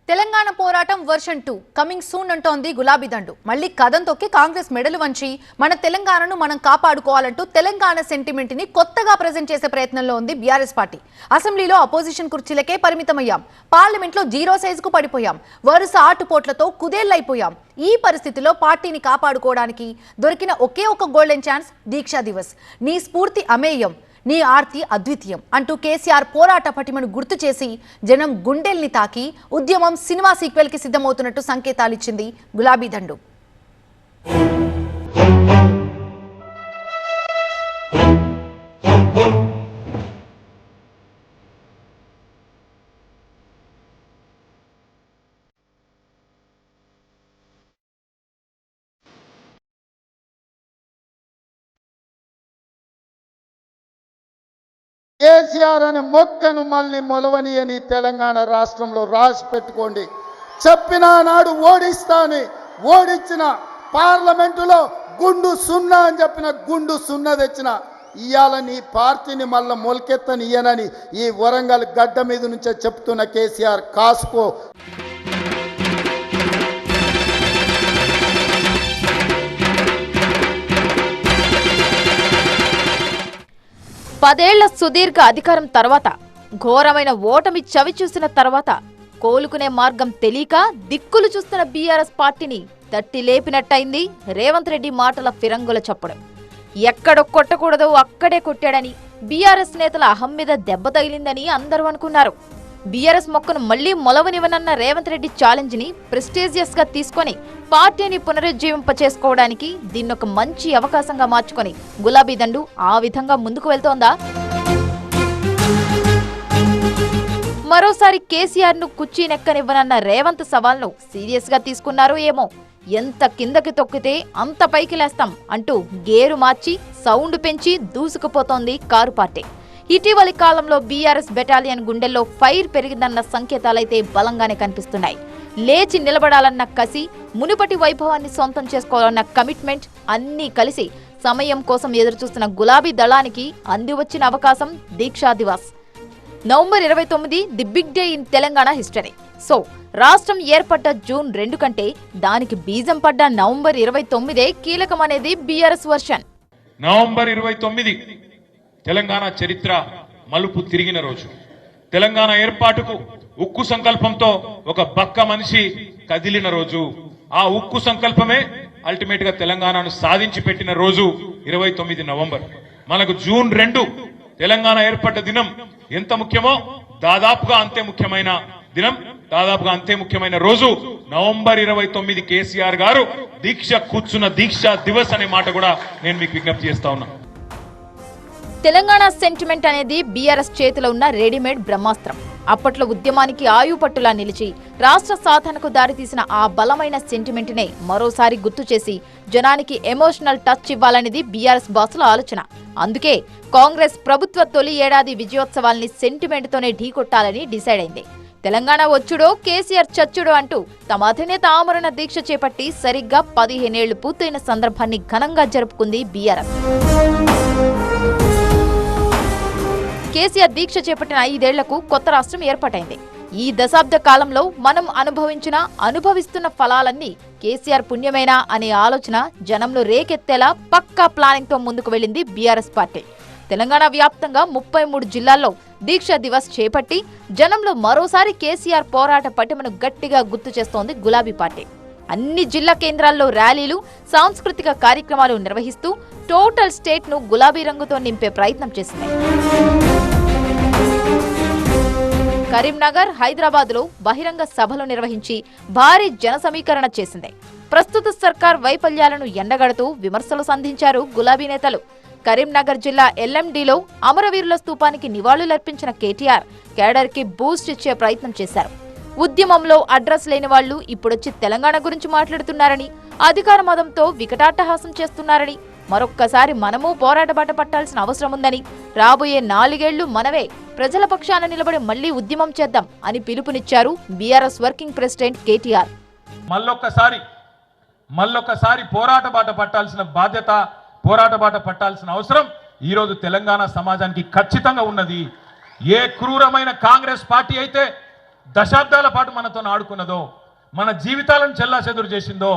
తెలంగాణ పోరాటం version 2 coming soon అంటోంది గులాబీ దండు. మళ్ళీ కదం తొక్కి కాంగ్రెస్ మెడలు వంచి మన తెలంగాణను మనం కాపాడుకోవాలంటూ తెలంగాణ సెంటిమెంట్ ని కొత్తగా ప్రెజెంట్ చేసే ప్రయత్నంలో ఉంది బీఆర్ఎస్ పార్టీ. అసెంబ్లీలో అపోజిషన్ కుర్చీలకే పరిమితమయ్యాం, పార్లమెంట్ లో జీరో సైజుకు పడిపోయాం, వరుస ఆటుపోట్లతో కుదేళ్లైపోయాం. ఈ పరిస్థితిలో పార్టీని కాపాడుకోవడానికి దొరికిన ఒకే ఒక గోల్డెన్ ఛాన్స్ దీక్షా దివస్. నీ స్ఫూర్తి అమేయం, నీ ఆర్తి అద్వితీయం అంటూ కేసీఆర్ పోరాట పటిమను గుర్తు చేసి జనం గుండెల్ని తాకి ఉద్యమం సినిమా సీక్వెల్ కి సిద్ధమవుతున్నట్టు సంకేతాలిచ్చింది గులాబీ దండు. కేసీఆర్ అనే మొక్కను మళ్ళీ మొలవని అని తెలంగాణ రాష్ట్రంలో రాసి పెట్టుకోండి. చెప్పిన నాడు ఓడిస్తాని, ఓడించిన పార్లమెంటులో గుండు సున్నా అని చెప్పిన గుండు సున్నా తెచ్చిన ఇవాళ నీ పార్టీని మళ్ళీ మొలకెత్తని ఇయ్యనని ఈ వరంగల్ గడ్డ మీద నుంచే చెప్తున్న కేసీఆర్ కాసుకో. పదేళ్ల సుదీర్ఘ అధికారం తర్వాత, ఘోరమైన ఓటమి చవి చూసిన తర్వాత కోలుకునే మార్గం తెలియక దిక్కులు చూస్తున్న బీఆర్ఎస్ పార్టీని తట్టి లేపినట్టయింది రేవంత్ రెడ్డి మాటల ఫిరంగుల చప్పుడు. ఎక్కడ కొట్టకూడదో అక్కడే కొట్టాడని, బీఆర్ఎస్ నేతల అహం మీద దెబ్బ తగిలిందని అందరూ అనుకున్నారు. బీఆర్ఎస్ మొక్కను మళ్లీ మొలవనివ్వనన్న రేవంత్ రెడ్డి ఛాలెంజ్ ని ప్రెస్టీజియస్ గా తీసుకుని పార్టీని పునరుజ్జీవింపచేసుకోవడానికి దీన్నొక మంచి అవకాశంగా మార్చుకొని గులాబీ దండు ఆ విధంగా ముందుకు వెళ్తోందా? మరోసారి కేసీఆర్ ను కుర్చీ నెక్కనివ్వనన్న రేవంత్ సవాల్ను సీరియస్ గా తీసుకున్నారో ఏమో. ఎంత కిందకి తొక్కితే అంత పైకి లేస్తాం అంటూ గేరు మార్చి సౌండ్ పెంచి దూసుకుపోతోంది కారు పార్టీ. ఇటీవలి కాలంలో బీఆర్ఎస్ బెటాలియన్ గుండెల్లో ఫైర్ పెరిగిందన్న సంకేతాలైతే బలంగానే కనిపిస్తున్నాయి. లేచి నిలబడాలన్న కసి, మునుపటి వైభవాన్ని సొంతం చేసుకోవాలన్న కమిట్మెంట్ అన్నీ కలిసి సమయం కోసం ఎదురుచూస్తున్న గులాబీ దళానికి అందివచ్చిన అవకాశం Deeksha Divas. November 29 the big day in Telangana history. So రాష్ట్రం ఏర్పడ్డ జూన్ 2 కంటే దానికి బీజం పడ్డ నవంబర్ 29 కీలకమనేది బీఆర్ఎస్ వర్షన్. నవంబర్ 29 తెలంగాణ చరిత్ర మలుపు తిరిగిన రోజు. తెలంగాణ ఏర్పాటుకు ఉక్కు సంకల్పంతో ఒక బక్క మనిషి కదిలిన రోజు. ఆ ఉక్కు సంకల్పమే అల్టిమేట్ గా తెలంగాణను సాధించి పెట్టిన రోజు 29 నవంబర్. మనకు జూన్ 2 తెలంగాణ ఏర్పడ్డ దినం ఎంత ముఖ్యమో దాదాపుగా అంతే ముఖ్యమైన దినం, దాదాపుగా అంతే ముఖ్యమైన రోజు నవంబర్ 29 కేసీఆర్ గారు దీక్ష కూర్చున్న దీక్షా దివస్ అనే మాట కూడా నేను మీకు విజ్ఞప్తి చేస్తా ఉన్నా. తెలంగాణ సెంటిమెంట్ అనేది బీఆర్ఎస్ చేతిలో ఉన్న రెడీమేడ్ బ్రహ్మాస్త్రం. అప్పట్లో ఉద్యమానికి ఆయుపట్టులా నిలిచి రాష్ట్ర సాధనకు దారితీసిన ఆ బలమైన సెంటిమెంట్ నే మరోసారి గుర్తు చేసి జనానికి ఎమోషనల్ టచ్ ఇవ్వాలనేది బీఆర్ఎస్ బాసుల ఆలోచన. అందుకే కాంగ్రెస్ ప్రభుత్వ తొలి ఏడాది విజయోత్సవాల్ని సెంటిమెంట్ తోనే ఢీకొట్టాలని డిసైడ్ అయింది. తెలంగాణ వచ్చుడో కేసీఆర్ చచ్చుడో అంటూ తమ అధినేత ఆమరణ దీక్ష చేపట్టి సరిగ్గా 15 ఏళ్లు పూర్తయిన సందర్భాన్ని ఘనంగా జరుపుకుంది బీఆర్ఎస్. కేసీఆర్ దీక్ష చేపట్టిన 5 ఏళ్లకు కొత్త రాష్ట్రం ఏర్పాటైంది. ఈ దశాబ్ద కాలంలో మనం అనుభవిస్తున్న ఫలాలన్నీ కేసీఆర్ పుణ్యమేనా అనే ఆలోచన జనంలో రేకెత్తేలా పక్కా ప్లానింగ్ తో ముందుకు వెళ్లింది బీఆర్ఎస్ పార్టీ. తెలంగాణ వ్యాప్తంగా 33 జిల్లాల్లో దీక్షా దివస్ చేపట్టి జనంలో మరోసారి కేసీఆర్ పోరాట పటిమను గట్టిగా గుర్తు చేస్తోంది గులాబీ పార్టీ. అన్ని జిల్లా కేంద్రాల్లో ర్యాలీలు, సాంస్కృతిక కార్యక్రమాలు నిర్వహిస్తూ టోటల్ స్టేట్ ను గులాబీ రంగుతో నింపే ప్రయత్నం చేసింది. కరీంనగర్, హైదరాబాద్ లో బహిరంగ సభలు నిర్వహించి భారీ జన సమీకరణ చేసింది. ప్రస్తుత సర్కార్ వైఫల్యాలను ఎండగడుతూ విమర్శలు సంధించారు గులాబీ నేతలు. కరీంనగర్ జిల్లా ఎల్ఎండిలో అమరవీరుల స్తూపానికి నివాళులర్పించిన కేటీఆర్ కేడర్ కి బూస్ట్ ఇచ్చే ప్రయత్నం చేశారు. ఉద్యమంలో అడ్రస్ లేని వాళ్లు ఇప్పుడొచ్చి తెలంగాణ గురించి మాట్లాడుతున్నారని, అధికార మదంతో వికటాట్టహాసం చేస్తున్నారని, మరొక్కసారి మనము పోరాట బాట పట్టాల్సిన అవసరం ఉందని, రాబోయే 4 ఏళ్లు మనవే ప్రజల పక్షాన నిలబడి మళ్లీ ఉద్యమం చేద్దాం అని పిలుపునిచ్చారు బీఆర్ఎస్ వర్కింగ్ ప్రెసిడెంట్ కేటీఆర్. మళ్ళొక్కసారి పోరాట బాట పట్టాల్సిన బాధ్యత, పోరాట బాట పట్టాల్సిన అవసరం ఈరోజు తెలంగాణ సమాజానికి ఖచ్చితంగా ఉన్నది. ఏ క్రూరమైన కాంగ్రెస్ పార్టీ అయితే దశాబ్దాల పాటు మనతో ఆడుకున్నదో, మన జీవితాలను చెల్లాచెదురు చేసిందో,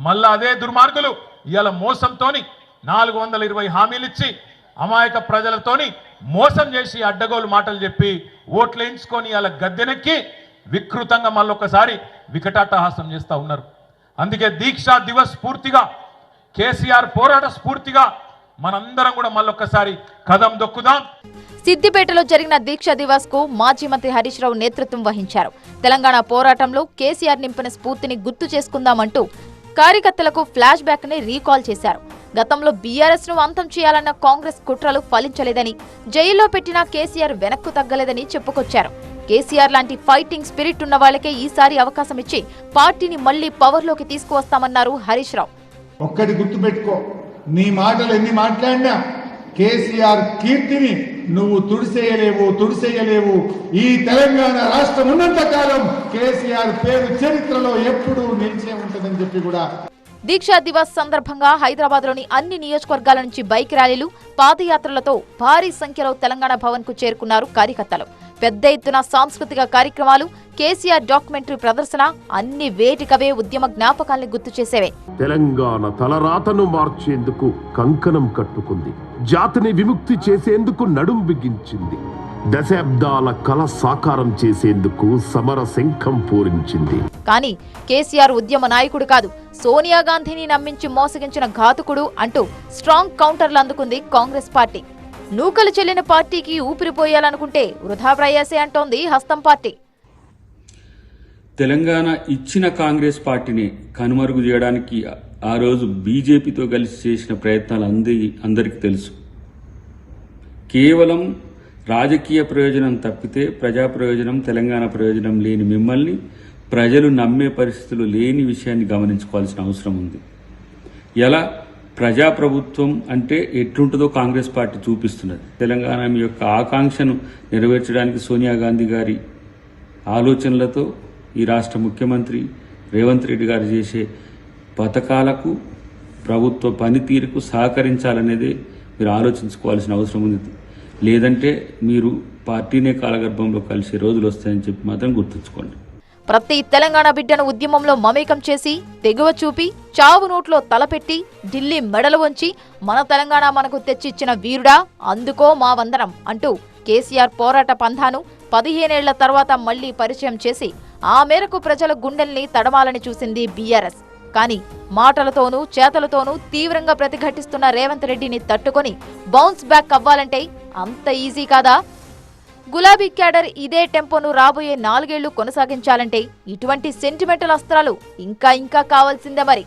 మళ్ళా అదే దుర్మార్గులు ఇవాళ మోసంతోని 420 హామీలిచ్చి అమాయక ప్రజలతోని మోసం చేసి అడ్డగోలు మాటలు చెప్పి ఓట్లు వేయించుకొని ఇవాళ గద్దెనెక్కి వికృతంగా మళ్ళొక్కసారి వికటాట్టహాసం చేస్తూ ఉన్నారు. అందుకే దీక్షా దివస్ స్ఫూర్తిగా, కేసీఆర్ పోరాట స్ఫూర్తిగా మనందరం కూడా మళ్ళొక్కసారి కదం దొక్కుదాం. సిద్దిపేటలో జరిగిన దీక్షా దివాస్ కు మాజీ మంత్రి హరీష్ రావు నేతృత్వం వహించారు. తెలంగాణ పోరాటంలో కేసీఆర్ నింపిన స్ఫూర్తిని గుర్తు చేసుకుందామంటూ కార్యకర్తలకు ఫ్లాష్ బ్యాక్ ని రీకాల్ చేశారు. గతంలో బీఆర్ఎస్ ను అంతం చేయాలన్న కాంగ్రెస్ కుట్రలు ఫలించలేదని, జైల్లో పెట్టిన కేసీఆర్ వెనక్కు తగ్గలేదని చెప్పుకొచ్చారు. కేసీఆర్ లాంటి ఫైటింగ్ స్పిరిట్ ఉన్న వాళ్ళకే ఈసారి అవకాశం ఇచ్చి పార్టీని మళ్లీ పవర్లోకి తీసుకువస్తామన్నారు హరీష్ రావు. ఒక్కటి గుర్తుపెట్టుకో, నీ మాటలు ఎన్ని మాట్లాడినా కేసీఆర్ కీర్తిని నువ్వు తుడిసేయలేవు. ఈ తెలంగాణ రాష్ట్రం ఉన్నంత కాలం కేసీఆర్ పేరు చరిత్రలో ఎప్పుడూ నిలిచే ఉంటుందని చెప్పి కూడా. దీక్షా దివాస్ సందర్భంగా హైదరాబాద్ లోని అన్ని నియోజకవర్గాల నుంచి బైక్ ర్యాలీలు, పాదయాత్రలతో భారీ సంఖ్యలో తెలంగాణ భవన్ కు చేరుకున్నారు కార్యకర్తలు. పెద్ద ఎత్తున సాంస్కృతిక కార్యక్రమాలు, కేసీఆర్ డాక్యుమెంటరీ ప్రదర్శన అన్ని వేటికవే ఉద్యమ జ్ఞాపకాల్ని గుర్తు చేసేవే. తెలంగాణ తలరాతను మార్చేందుకు కంకణం కట్టుకుంది. జాతిని విముక్తి చేసేందుకు నడుం బిగించింది. దశాబ్దాల కళ సాకారం చేసేందుకు సమర శంఖం పూరించింది. కానీ కేసీఆర్ ఉద్యమ నాయకుడు కాదు, సోనియా గాంధీని నమ్మించి మోసగించిన ఘాతుకుడు అంటూ స్ట్రాంగ్ కౌంటర్లు అందుకుంది కాంగ్రెస్ పార్టీ. నూకలు చెల్లిన పార్టీకి ఊపిరిపోయాలనుకుంటే వృధా ప్రయాసే అంటోంది హస్తం పార్టీ. తెలంగాణ ఇచ్చిన కాంగ్రెస్ పార్టీని కనుమరుగు చేయడానికి ఆ రోజు బీజేపీతో కలిసి చేసిన ప్రయత్నాలు అందరికీ తెలుసు. కేవలం రాజకీయ ప్రయోజనం తప్పితే ప్రజా ప్రయోజనం, తెలంగాణ ప్రయోజనం లేని మిమ్మల్ని ప్రజలు నమ్మే పరిస్థితులు లేని విషయాన్ని గమనించుకోవాల్సిన అవసరం ఉంది. ఎలా ప్రజాప్రభుత్వం అంటే ఎట్లుంటుందో కాంగ్రెస్ పార్టీ చూపిస్తున్నది. తెలంగాణ యొక్క ఆకాంక్షను నెరవేర్చడానికి సోనియా గాంధీ గారి ఆలోచనలతో ఈ రాష్ట్ర ముఖ్యమంత్రి రేవంత్ రెడ్డి గారు చేసే పథకాలకు, ప్రభుత్వ పనితీరుకు సహకరించాలనేదే మీరు ఆలోచించుకోవాల్సిన అవసరం ఉంది. లేదంటే మీరు పార్టీనే కాలగర్భంలో కలిసే రోజులు వస్తాయని చెప్పి మాత్రం గుర్తుంచుకోండి. ప్రతి తెలంగాణ బిడ్డను ఉద్యమంలో మమేకం చేసి, తెగువ చూపి, చావు నోట్లో తలపెట్టి, ఢిల్లీ మెడలు వంచి మన తెలంగాణ మనకు తెచ్చిచ్చిన వీరుడా, అందుకో మా వందనం అంటూ కేసీఆర్ పోరాట పంథాను 15 ఏళ్ల తర్వాత మళ్లీ పరిచయం చేసి ఆ మేరకు ప్రజల గుండెల్ని తడమాలని చూసింది బీఆర్ఎస్. కానీ మాటలతోనూ చేతలతోనూ తీవ్రంగా ప్రతిఘటిస్తున్న రేవంత్ రెడ్డిని తట్టుకొని బౌన్స్ బ్యాక్ అవ్వాలంటే అంత ఈజీ కాదా? గులాబీ క్యాడర్ ఇదే టెంపోను రాబోయే 4 ఏళ్లు కొనసాగించాలంటే ఇటువంటి సెంటిమెంటల్ అస్త్రాలు ఇంకా కావాల్సిందే మరి.